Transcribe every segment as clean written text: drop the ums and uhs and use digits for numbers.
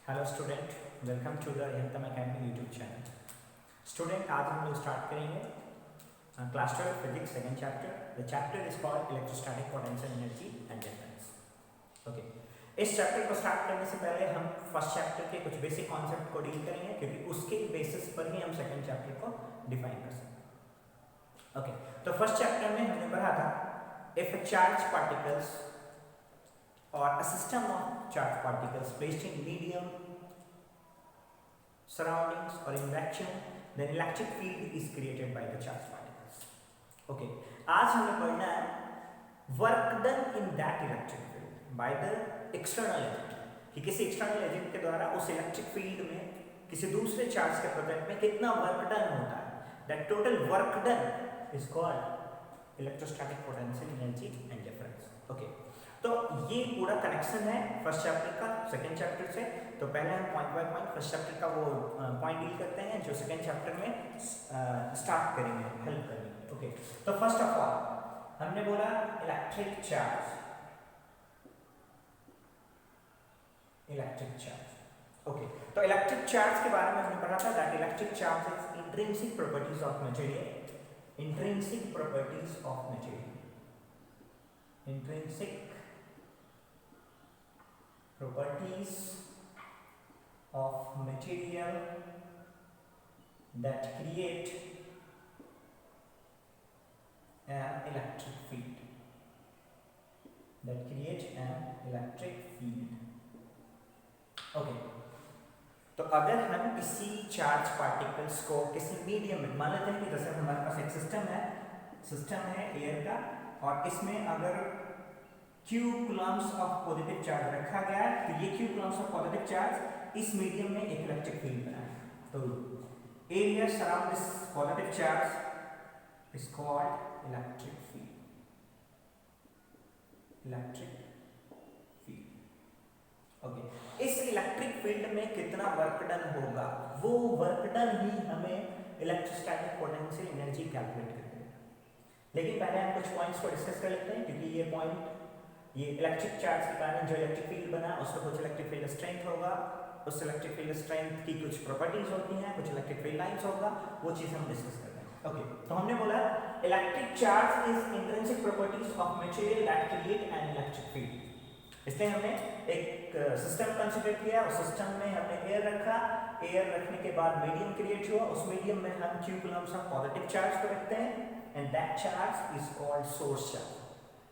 Hello student, welcome to the Arihantam academy YouTube channel. Student, आज हम लोग स्टार्ट करेंगे class 12 physics second chapter. The chapter is called electrostatic potential energy and difference. Okay, इस chapter को start करने से पहले हम फर्स्ट चैप्टर के कुछ बेसिक कॉन्सेप्ट को डील करेंगे, क्योंकि उसके बेसिस पर ही हम सेकंड चैप्टर को डिफाइन कर सकते हैं। ओके, तो फर्स्ट चैप्टर में हमने पढ़ा था if a charge particles or a system of charged particles placed in medium surroundings or in vacuum, then electric field is created by the charged particles. Okay, आज हमें पढ़ना है work done in that electric field by the external agent, कि किसी external agent के द्वारा उस electric field में किसी दूसरे चार्ज के प्रोडक्ट में कितना वर्क डन होता है। That total work done is called electrostatic potential energy and difference. Okay, तो ये पूरा कनेक्शन है फर्स्ट चैप्टर का सेकंड चैप्टर से। तो पहले हम point by point first chapter का वो पॉइंट डील करते हैं जो सेकंड चैप्टर में स्टार्ट करेंगे, हेल्प करेंगे। ओके, तो फर्स्ट ऑफ ऑल हमने बोला इलेक्ट्रिक चार्ज। ओके, तो इलेक्ट्रिक चार्ज के बारे में हमने पढ़ा था that electric charge is intrinsic properties of material. Intrinsic properties of material, intrinsic properties of material that create an electric field, okay, तो अगर हम किसी चार्ज पार्टिकल्स को किसी मीडियम में मान लेते हैं कि जैसे हमारे पास एक सिस्टम है एयर का, और इसमें अगर Q Coulomb's of positive charge रखा गया है, तो ये Q Coulomb's of positive charge इस मीडियम में एक इलेक्ट्रिक फील्ड बनाएगा। तो area surround this positive charge is called electric field. Okay, इस इलेक्ट्रिक फील्ड में कितना वर्क डन होगा, वो वर्क डन ही हमें इलेक्ट्रोस्टैटिक पोटेंशियल एनर्जी कैलकुलेट करनी है। लेकिन पहले हम कुछ पॉइंट्स को डिस्कस कर लेते हैं, क्योंकि ये इलेक्ट्रिक चार्ज के कारण जो इलेक्ट्रिक फील्ड बना उसका कुछ इलेक्ट्रिक फील्ड स्ट्रेंथ होगा, उस इलेक्ट्रिक फील्ड स्ट्रेंथ की कुछ प्रॉपर्टीज होती हैं, कुछ इलेक्ट्रिक फील्ड लाइंस होगा, वो चीज हम डिस्कस करते हैं। ओके, तो हमने बोला electric charge is intrinsic properties of material that create an electric field. इसलिए हमने एक सिस्टम कंसीडर किया, उस सिस्टम में हमने एयर रखा, एयर रखने के बाद मीडियम क्रिएट हुआ, उस मीडियम में हम Q Coulomb's of positive charge को रखते हैं, and that charge is called source charge.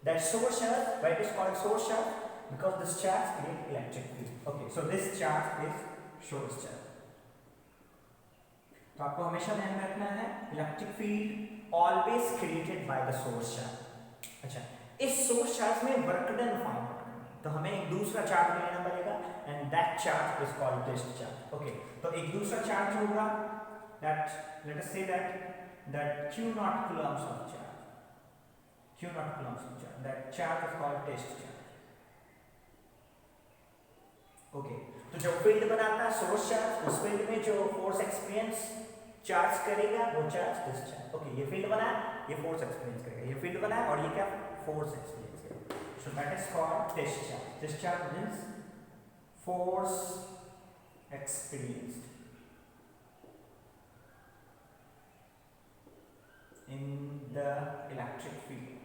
That source charge, why it is called source charge? Because this charge creates electric field. Okay, so this charge is source charge. तो आपको हमेशा ध्यान में रखना है electric field always created by the source charge. अच्छा, इस source charge में वर्क डन फाइंड आउट करना है, तो हमें एक दूसरा चार्ज लेना पड़ेगा, and that charge is called test charge. Okay, तो एक दूसरा चार्ज होगा दैट लेट अस से that Q naught coulombs of charge, that charge is called test charge. Okay, तो जो फील्ड बनाता है सोर्स चार्ज, उस फील्ड में जो फोर्स एक्सपीरियंस चार्ज करेगा वो चार्ज टेस्ट चार्ज। ओके, ये फील्ड बना, ये फोर्स एक्सपीरियंस करेगा, ये फील्ड बना और ये क्या फोर्स एक्सपीरियंस करेगा। So that is called test charge. Test charge means force experienced in the electric field,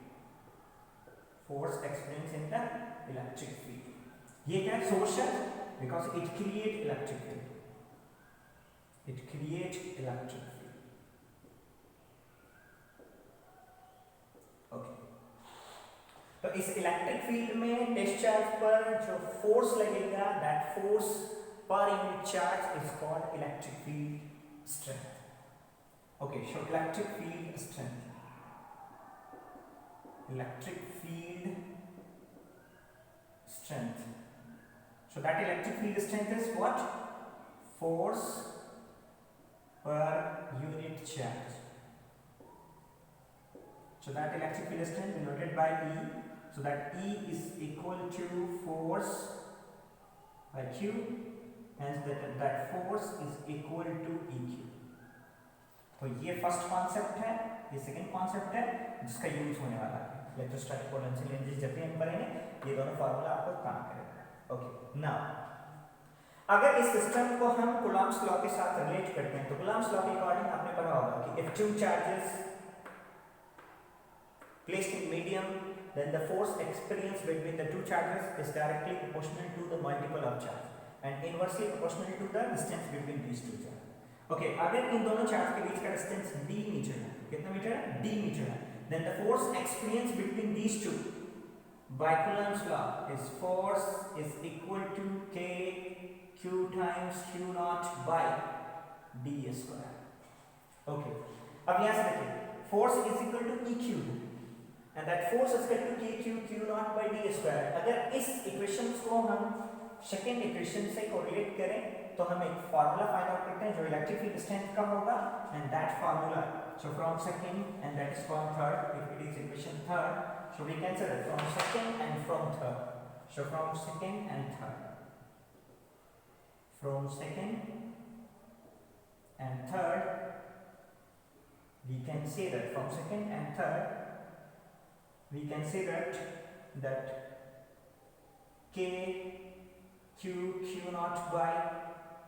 force experienced in the electric field. ये क्या है source charge, because it create electric field, okay, तो इस electric field में test charge पर जो force लगेगा that force per unit charge is called electric field strength. Okay, so electric field strength. So that electric field strength is what? Force per unit charge. So that electric field strength denoted by E. So that E is equal to force by Q, hence that force is equal to EQ. तो ये first concept है, ये second concept है जिसका use होने वाला है electrostatic potential energy. जब भी हम पढ़ेंगे ये दोनों फार्मूला आपको काम करेगा। ओके, नाउ अगर इस सिस्टम को हम कूलम्ब्स लॉ के साथ रिलेट करते हैं तो कूलम्ब्स लॉ के अकॉर्डिंग आपने पढ़ा होगा कि if two charges placed in medium, then the force experienced between the two charges is directly proportional to the multiple of charge and inversely proportional to the distance between these two charges. Okay, अगर इन दोनों charge के बीच का distance d metre है, कितना metre है? d metre है, then the force experienced between these two by Coulomb's law is force is equal to k q times q naught by d square. Okay, अब यहाँ से देखिए force is equal to eq and that force is equal to k q naught by d square. अगर इस equations को हम second equation से correlate करें तो हम एक फार्मूला फाइंड आउट करते हैं जो इलेक्ट्रिक फील्ड स्ट्रेंथ का होगा and that formula so from second and that is from third if it is equation third so we can say that from second and from third so from second and third from second and third we can say that from second and third we can say that k q naught by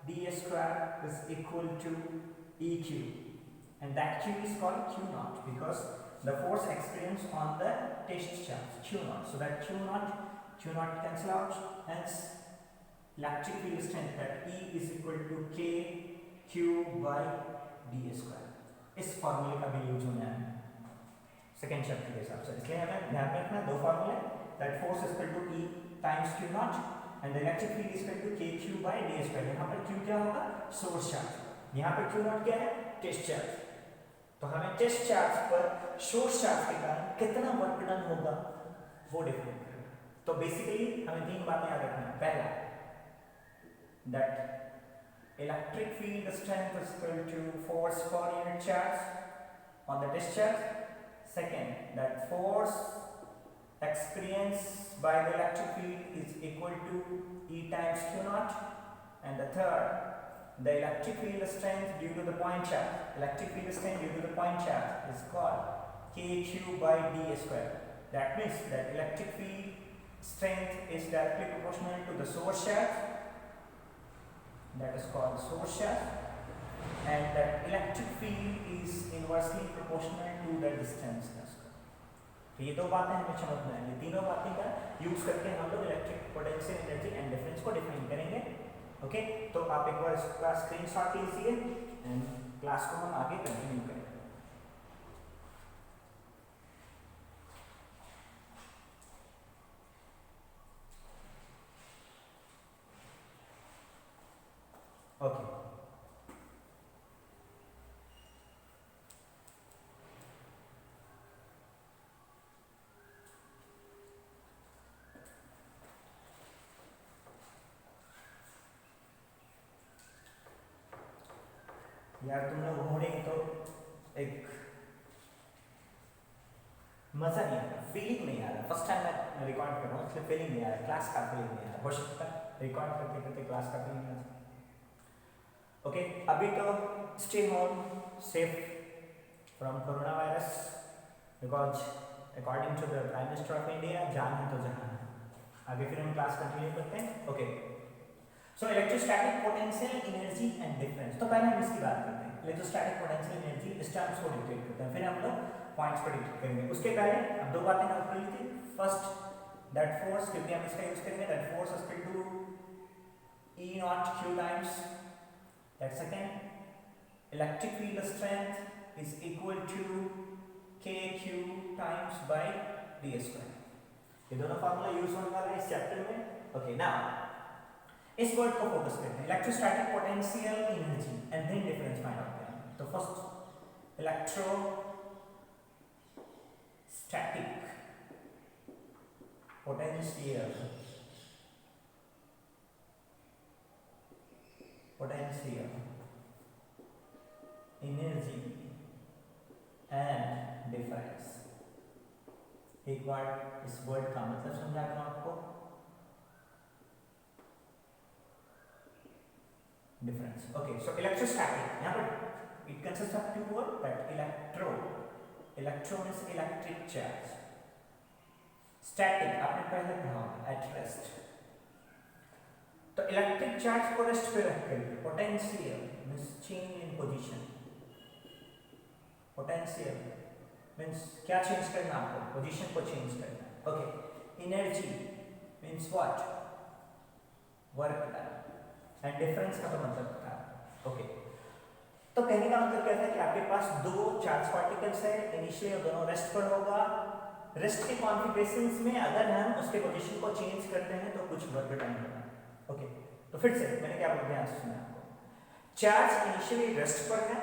d square is equal to eq and that q is called q naught because the force experienced on the test charge q naught so that q naught cancel out hence electric field strength that E is equal to k q by d square. इस फॉर्मूले का भी use होना है second chapter के हिसाब से इसलिए हमें ध्यान में रखना दो फॉर्मूले that force is equal to E times q naught and the electric field is equal to k q by d square. यहाँ पर q क्या होगा? Source charge. यहाँ पर q naught क्या है? Test charge. तो हमें टेस्ट चार्ज पर सोर्स चार्ज के कारण कितना वर्क डन होगा वो डिफाइन करना. तो बेसिकली हमें तीन बातें याद रखना है. पहला that electric field strength is equal to force per unit charge on the discharge. Second, that force experienced by the electric field is equal to E times q naught. And the third, the electric field strength due to the point charge. Electric field strength due to the point charge is called kq by d square. That means that electric field strength is directly proportional to the source charge. That is called source charge. And that electric field is inversely proportional to the distance. तो ये दो बातें हमें समझना है. ये तीनों बातें का यूज करके हम लोग electric potential energy and difference को डिफाइन करेंगे. ओके, तो आप एक बार इसका स्क्रीनशॉट लीजिए एंड क्लास को हम आगे कंटिन्यू करेंगे. ओके, यार तुम लोग हो रहे तो एक मजा नहीं आ रहा, फीलिंग नहीं आ रहा. फर्स्ट टाइम मैं रिकॉर्ड कर रहा हूँ इसलिए फीलिंग नहीं आ रहा, क्लास का फीलिंग नहीं आ रहा. हो सकता है रिकॉर्ड करते करते क्लास का फीलिंग आ जाए. ओके, अभी तो stay home safe from corona virus because according to the prime minister of India जान है तो जहान है. आगे फिर हम क्लास कंटिन्यू करते हैं. Okay, so electrostatic potential energy and difference. तो पहले हम इसकी बात करते हैं. इलेक्ट्रोस्टैटिक पोटेंशियल एनर्जी इस टर्म्स को डिटेल करते हैं, फिर हम लोग पॉइंट्स पर डिटेल करेंगे. उसके पहले अब दो बातें नोट कर ली थी. फर्स्ट दैट फोर्स, क्योंकि हम इसका यूज करेंगे, that force is equal to E naught q times. That second, electric field strength is equal to kq times by d square. ये दोनों फार्मूला यूज होने वाला है इस चैप्टर में. ओके, नाउ इस वर्ड को फोकस करते हैं. Electrostatic potential energy and then difference find out करेंगे. तो first electrostatic potential energy and difference. एक बार इस वर्ड का मतलब समझा दूं आपको. डिफरेंस. ओके, सो इलेक्ट्रोस्टैटिक यहाँ पर it consist of two word. That electro means electric charge. Static आपने पहले पढ़ा होगा, एट रेस्ट. तो इलेक्ट्रिक चार्ज को रेस्ट पे रख कर potential means change in position, potential means क्या चेंज करना आपको, पोजीशन को चेंज करना, okay. Energy means what, work done, and difference का तो मतलब पता है, ओके। तो कहने का मतलब क्या था कि आपके पास दो चार्ज पार्टिकल्स है, इनिशियली दोनों रेस्ट पर होगा, रेस्ट के कॉन्फ़िगरेशंस में अगर हम उसके पोजीशन को चेंज करते हैं तो कुछ वर्क डन होगा, ओके। तो फिर से मैंने क्या बोला, ध्यान से सुना आपको, चार्ज इनिशियली रेस्ट पर है,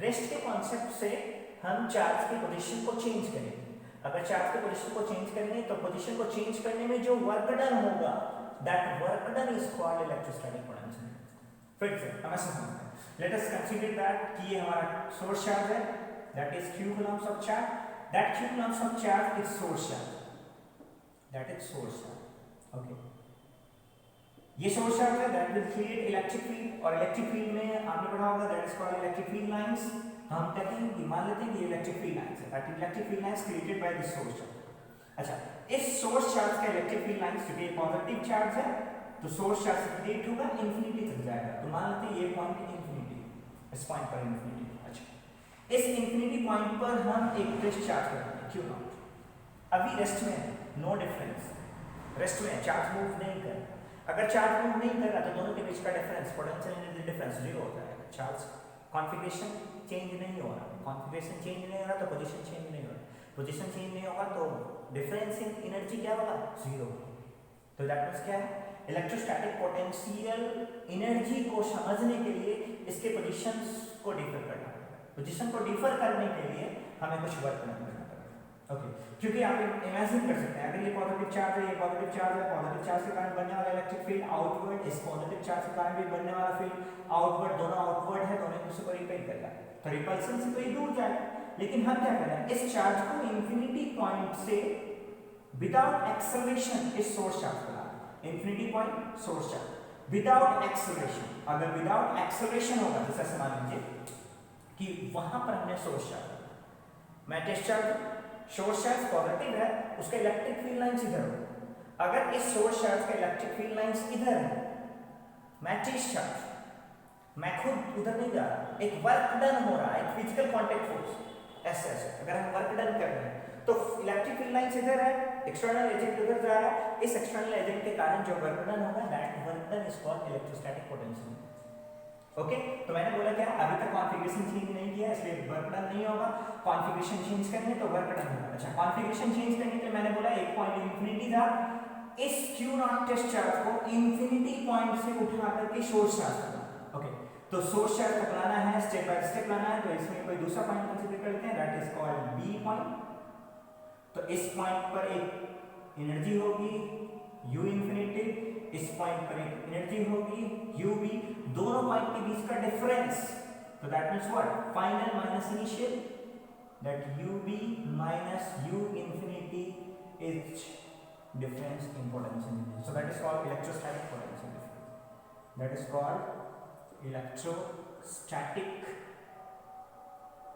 रेस्ट के कॉन्सेप्ट से हम चार्ज की पोजीशन को चेंज करेंगे। अगर चार्ज की पोजीशन को चेंज करेंगे तो पोजीशन को चेंज करने में जो वर्क डन होगा, that work done is called electrostatic potential. फिर से हमें समझना है, लेट अस कंसीडर दैट कि ये हमारा सोर्स चार्ज है, that is q coulombs of charge, that q coulombs of charge is source charge, that is source charge, okay। ये सोर्स चार्ज है, that will create electric field, और electric field में आपने पढ़ा होगा that is called electric field lines. तो हम कहते हैं कि मान लेते हैं कि ये इलेक्ट्रिक फील्ड लाइंस है, that electric field lines created by this source charge. अच्छा, इस सोर्स चार्ज का इलेक्ट्रिक फील्ड लाइंस क्योंकि पॉजिटिव चार्ज है तो सोर्स चार्ज क्रिएट होगा, इंफिनिटी तक जाएगा। तो मान लेते हैं ये पॉइंट इंफिनिटी, इस पॉइंट पर इंफिनिटी। अच्छा, इस इंफिनिटी पॉइंट पर हम एक रेस्ट चार्ज करते हैं, क्यों नॉट, अभी रेस्ट में है, नो डिफरेंस, रेस्ट में चार्ज मूव नहीं कर, अगर चार्ज मूव नहीं कर रहा तो दोनों के बीच का difference, potential energy difference zero हो जाएगा। चार्ज कॉन्फ़िगरेशन चेंज नहीं हो रहा, कॉन्फ़िगरेशन चेंज नहीं हो रहा तो पोजीशन चेंज नहीं हो रहा, पोजीशन चेंज नहीं होगा तो डिफरेंस इन एनर्जी क्या होगा, जीरो। तो दैट मींस क्या है, इलेक्ट्रोस्टैटिक पोटेंशियल एनर्जी को समझने के लिए इसके पोजीशंस को डिफर करना पड़ेगा, पोजीशन को डिफर करने के लिए हमें कुछ वर्क करना पड़ेगा, ओके। क्योंकि आप इमेजिन कर सकते हैं, अगर ये पॉजिटिव चार्ज है, ये पॉजिटिव चार्ज है, पॉजिटिव चार्ज के कारण बनने वाला इलेक्ट्रिक फील्ड आउटवर्ड, इस पॉजिटिव चार्ज के कारण भी बनने वाला फील्ड आउटवर्ड, दोनों आउटवर्ड है, दोनों एक दूसरे को रिपेल करेगा, तो रिपल्सन से तो ये दूर जाएगा। लेकिन हम क्या कर रहे हैं, इस चार्ज को इंफिनिटी पॉइंट से विदाउट एक्सेलरेशन इस सोर्स चार्ज पर लाना, infinity point source charge without acceleration. अगर विदाउट एक्सेलरेशन होगा, जैसे मान लीजिए कि वहां पर हमने सोर्स चार्ज, मैं test charge, source charge positive है, उसका इलेक्ट्रिक फील्ड लाइंस इधर हो, अगर इस सोर्स चार्ज का इलेक्ट्रिक फील्ड लाइंस इधर है, मैं टेस्ट चार्ज, मैं खुद उधर नहीं जा रहा, एक वर्क डन हो रहा है, एक फिजिकल कांटेक्ट फोर्स, ऐसे ऐसे अगर हम वर्क डन कर रहे हैं तो इलेक्ट्रिक फील्ड लाइंस इधर है, एक्सटर्नल एजेंट उधर जा रहा है, इस एक्सटर्नल एजेंट के कारण जो वर्क डन होगा that work done is called electrostatic potential, okay. तो मैंने बोला क्या, अभी तक कॉन्फ़िगरेशन चेंज नहीं किया इसलिए वर्क डन नहीं होगा, कॉन्फ़िगरेशन चेंज करेंगे तो वर्क डन होगा। अच्छा, कॉन्फ़िगरेशन चेंज करने के लिए मैंने बोला एक पॉइंट इंफिनिटी था, इस q नॉट टेस्ट चार्ज को इंफिनिटी पॉइंट से उठा करके सोर्स चार्ज करना, ओके। तो सोर्स चार्ज को लाना है, स्टेप बाय स्टेप लाना है, तो इसमें कोई दूसरा पॉइंट कंसीडर करते हैं, that is called b point. तो इस पॉइंट पर एक एनर्जी होगी u इंफिनिटी, इस पॉइंट पर एक एनर्जी होगी uv, दोनों पॉइंट के बीच का डिफरेंस, तो that means what, final minus initial, that uv minus u infinity is difference in potential energy, so that is called electrostatic potential difference, that is called electrostatic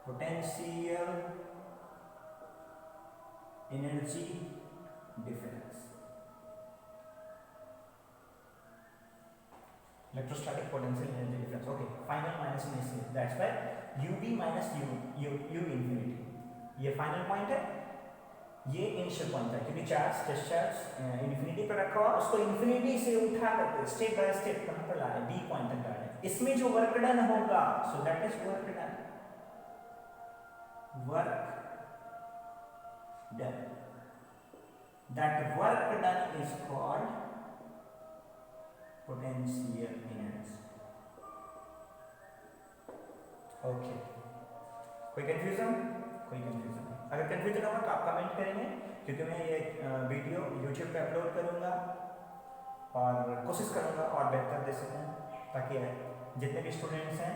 potential energy difference, electrostatic potential energy difference, okay, final minus initial, that's why uv minus u infinity, ये final point है, ये initial point है, क्योंकि charge test charge infinity पर रखा हुआ, उसको infinity से उठा करके स्टेप बाय स्टेप कहां पर ला रहे हैं, बी पॉइंट तक ला रहे हैं, इसमें जो वर्क डन होगा, सो that is work done, that work done is called potential energy, okay. कोई कंफ्यूजन, कोई कंफ्यूजन नहीं, अगर कंफ्यूजन होगा तो आप कमेंट करेंगे, क्योंकि मैं ये वीडियो यूट्यूब पे अपलोड करूंगा और कोशिश करूंगा और बेहतर दे सकूं, ताकि जितने भी स्टूडेंट्स हैं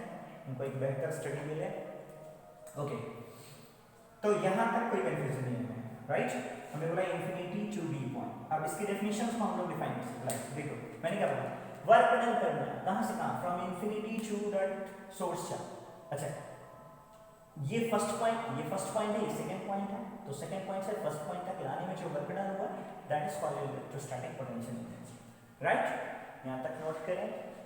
उनको एक बेहतर स्टडी मिले, ओके। तो यहाँ तक कोई कंफ्यूजन नहीं है, राइट। हमने बोला इंफिनिटी टू बी पॉइंट, अब इसकी डेफिनेशंस को हम लोग डिफाइन कर सकते हैं, देखो मैंने क्या बोला, वर्क डन करना है, कहाँ से कहाँ, from infinity to that source charge. अच्छा, ये फर्स्ट पॉइंट है, ये सेकंड पॉइंट है, तो सेकंड पॉइंट से फर्स्ट पॉइंट तक लाने में जो वर्क डन हुआ that is called electrostatic potential energy, right. यहाँ तक नोट करें।